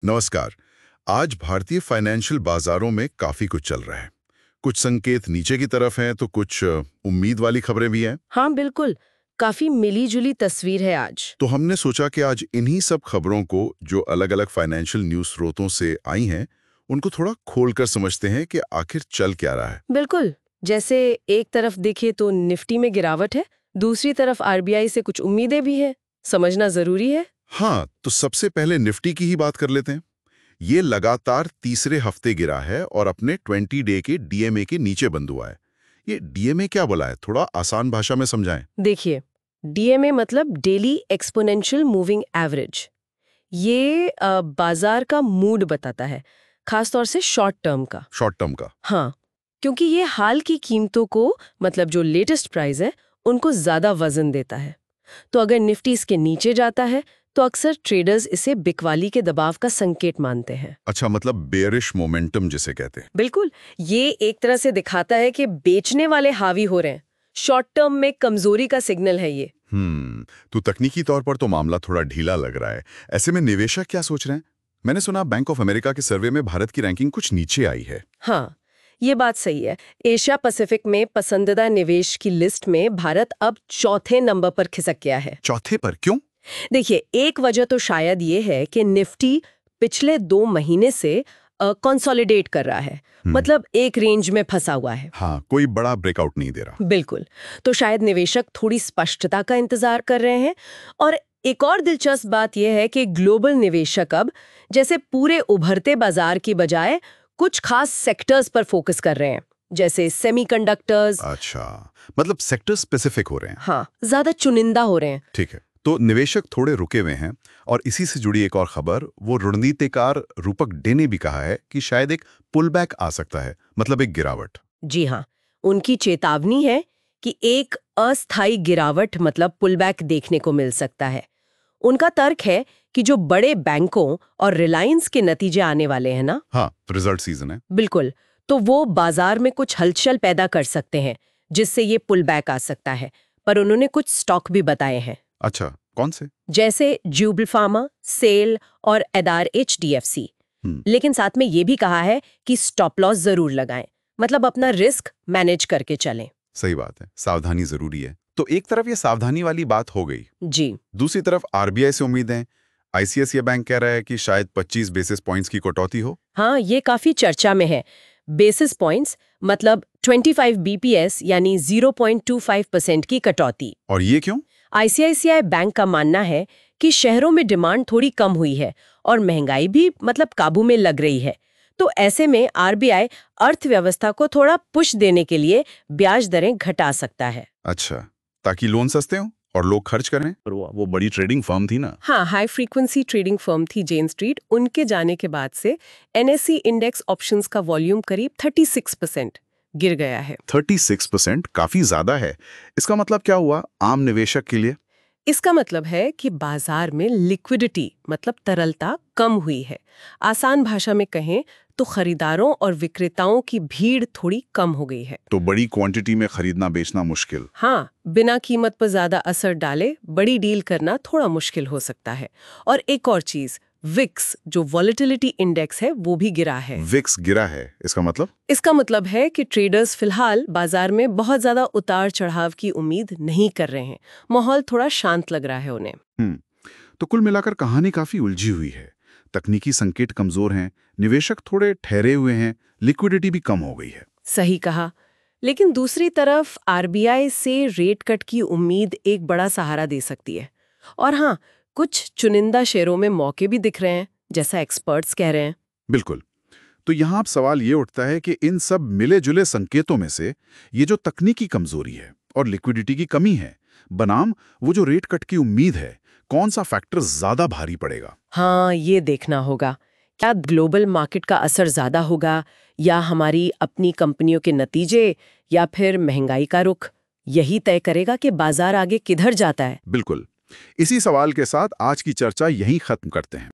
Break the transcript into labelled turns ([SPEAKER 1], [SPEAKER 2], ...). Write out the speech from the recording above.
[SPEAKER 1] नमस्कार। आज भारतीय फाइनेंशियल बाजारों में काफी कुछ चल रहा है। कुछ संकेत नीचे की तरफ हैं तो कुछ उम्मीद वाली खबरें भी हैं।
[SPEAKER 2] हाँ बिल्कुल। काफी मिली-जुली तस्वीर है आज।
[SPEAKER 1] तो हमने सोचा कि आज इन्हीं सब खबरों को, जो अलग-अलग फाइनेंशियल न्यूज़ स्रोतों से आई हैं, उनको थोड़ा खोलकर समझते हैं कि आखिर चल क्या रहा है।
[SPEAKER 2] बिल्कुल। जैसे एक तरफ देखे तो निफ्टी में गिरावट है, दूसरी तरफ आरबीआई से कुछ उम्मीदें भी है। समझना जरूरी है।
[SPEAKER 1] हाँ, तो सबसे पहले निफ्टी की ही बात कर लेते हैं। ये लगातार तीसरे हफ्ते गिरा है और अपने 20 डे के डीएमए के नीचे बंद हुआ है। ये डीएमए क्या बोला है, थोड़ा आसान भाषा में समझाएं।
[SPEAKER 2] देखिए, डीएमए मतलब डेली एक्सपोनेंशियल मूविंग एवरेज। ये बाजार का मूड बताता है, खासतौर से शॉर्ट टर्म का।
[SPEAKER 1] शॉर्ट टर्म का।
[SPEAKER 2] हाँ, क्योंकि ये हाल की कीमतों को, मतलब जो लेटेस्ट प्राइस है, उनको ज्यादा वजन देता है। तो अगर निफ्टी इसके नीचे जाता है तो अक्सर ट्रेडर्स इसे बिकवाली के दबाव का संकेत मानते हैं।
[SPEAKER 1] अच्छा, मतलब बेयरिश मोमेंटम जिसे कहते हैं।
[SPEAKER 2] बिल्कुल, ये एक तरह से दिखाता है कि बेचने वाले हावी हो रहे हैं। शॉर्ट टर्म में कमजोरी का सिग्नल है ये।
[SPEAKER 1] तो तकनीकी तौर पर तो मामला थोड़ा ढीला लग रहा है। ऐसे में निवेशक क्या सोच रहे हैं? मैंने सुना बैंक ऑफ अमेरिका के सर्वे में भारत की रैंकिंग कुछ नीचे आई है।
[SPEAKER 2] हाँ, ये बात सही है। एशिया पैसिफिक में पसंदीदा निवेश की लिस्ट में भारत अब चौथे नंबर पर खिसक गया है।
[SPEAKER 1] चौथे पर क्यों?
[SPEAKER 2] देखिए, एक वजह तो शायद ये है कि निफ्टी पिछले 2 महीने से कंसोलिडेट कर रहा है। मतलब एक रेंज में फंसा हुआ है।
[SPEAKER 1] हाँ, कोई बड़ा ब्रेकआउट नहीं दे रहा।
[SPEAKER 2] बिल्कुल। तो शायद निवेशक थोड़ी स्पष्टता का इंतजार कर रहे हैं। और एक और दिलचस्प बात यह है कि ग्लोबल निवेशक अब जैसे पूरे उभरते बाजार की बजाय कुछ खास सेक्टर्स पर फोकस कर रहे हैं, जैसे सेमीकंडक्टर्स।
[SPEAKER 1] अच्छा, मतलब सेक्टर स्पेसिफिक हो रहे हैं।
[SPEAKER 2] हाँ, ज्यादा चुनिंदा हो रहे हैं।
[SPEAKER 1] ठीक है, तो निवेशक थोड़े रुके हुए हैं। और इसी से जुड़ी एक और खबर, वो रणनीतिकार रूपक डे ने भी कहा है कि शायद एक पुलबैक आ सकता है, मतलब एक गिरावट।
[SPEAKER 2] जी हाँ, उनकी चेतावनी है कि एक अस्थायी गिरावट मतलब पुलबैक देखने को मिल सकता है। उनका तर्क है कि जो बड़े बैंकों और रिलायंस के नतीजे आने वाले हैं ना,
[SPEAKER 1] हाँ, रिजल्ट सीजन है।
[SPEAKER 2] बिल्कुल, तो वो बाजार में कुछ हलचल पैदा कर सकते हैं, जिससे ये पुलबैक आ सकता है। पर उन्होंने कुछ स्टॉक भी बताए हैं।
[SPEAKER 1] अच्छा, कौन से?
[SPEAKER 2] जैसे ज्यूबल फार्मा, सेल और एदार एचडीएफसी। लेकिन साथ में ये भी कहा है कि स्टॉप लॉस जरूर लगाएं, मतलब अपना रिस्क मैनेज करके चलें।
[SPEAKER 1] सही बात है, सावधानी जरूरी है। तो एक तरफ ये सावधानी वाली बात हो गई,
[SPEAKER 2] जी।
[SPEAKER 1] दूसरी तरफ आरबीआई से उम्मीदें। आईसीआईसीआई बैंक कह रहा है कि शायद 25 बेसिस पॉइंट्स की कटौती हो।
[SPEAKER 2] हाँ, ये काफी चर्चा में है। बेसिस पॉइंट्स मतलब 25 बीपीएस यानी 0.25% की कटौती।
[SPEAKER 1] और ये क्यों?
[SPEAKER 2] आईसीआईसीआई बैंक का मानना है कि शहरों में डिमांड थोड़ी कम हुई है और महंगाई भी मतलब काबू में लग रही है। तो ऐसे में आरबीआई अर्थव्यवस्था को थोड़ा पुश देने के लिए ब्याज दरें घटा सकता है।
[SPEAKER 1] अच्छा, ताकि लोन सस्ते हों और लोग खर्च करें। पर वो बड़ी ट्रेडिंग फर्म थी ना।
[SPEAKER 2] हाँ, हाई फ्रीक्वेंसी ट्रेडिंग फर्म थी जेन स्ट्रीट। उनके जाने के बाद से एनएसई इंडेक्स ऑप्शंस का वॉल्यूम करीब 36% गिर गया है।
[SPEAKER 1] 36% काफी ज्यादा है। इसका मतलब क्या हुआ आम निवेशक के लिए?
[SPEAKER 2] इसका मतलब है कि बाजार में लिक्विडिटी मतलब तरलता कम हुई है। आसान भाषा में कहें तो खरीदारों और विक्रेताओं की भीड़ थोड़ी कम हो गई है।
[SPEAKER 1] तो बड़ी क्वांटिटी में खरीदना बेचना मुश्किल।
[SPEAKER 2] हाँ, बिना कीमत पर ज्यादा असर डाले बड़ी डील करना थोड़ा मुश्किल हो सकता है। और एक और चीज, विक्स जो वॉलेटिलिटी इंडेक्स है वो भी गिरा है।
[SPEAKER 1] विक्स गिरा है, इसका मतलब?
[SPEAKER 2] इसका मतलब है कि ट्रेडर्स फिलहाल बाजार में बहुत ज्यादा उतार चढ़ाव की उम्मीद नहीं कर रहे हैं। माहौल थोड़ा शांत लग रहा है उन्हें।
[SPEAKER 1] तो कुल मिलाकर कहानी काफी उलझी हुई है। तकनीकी संकेत कमजोर हैं, निवेशक थोड़े ठहरे हुए हैं, लिक्विडिटी भी कम हो गई है।
[SPEAKER 2] सही कहा। लेकिन दूसरी तरफ आरबीआई से रेट कट की उम्मीद एक बड़ा सहारा दे सकती है। और हाँ, कुछ चुनिंदा शेयरों में मौके भी दिख रहे हैं, जैसा एक्सपर्ट्स कह रहे हैं।
[SPEAKER 1] बिल्कुल। तो यहाँ अब सवाल ये उठता है कि इन सब मिले जुले संकेतों में से ये जो तकनीकी कमजोरी है और लिक्विडिटी की कमी है, बनाम वो जो रेट कट की उम्मीद है, कौन सा फैक्टर ज्यादा भारी पड़ेगा?
[SPEAKER 2] हाँ, ये देखना होगा। क्या ग्लोबल मार्केट का असर ज्यादा होगा, या हमारी अपनी कंपनियों के नतीजे, या फिर महंगाई का रुख? यही तय करेगा कि बाजार आगे किधर जाता है।
[SPEAKER 1] बिल्कुल। इसी सवाल के साथ आज की चर्चा यहीं खत्म करते हैं।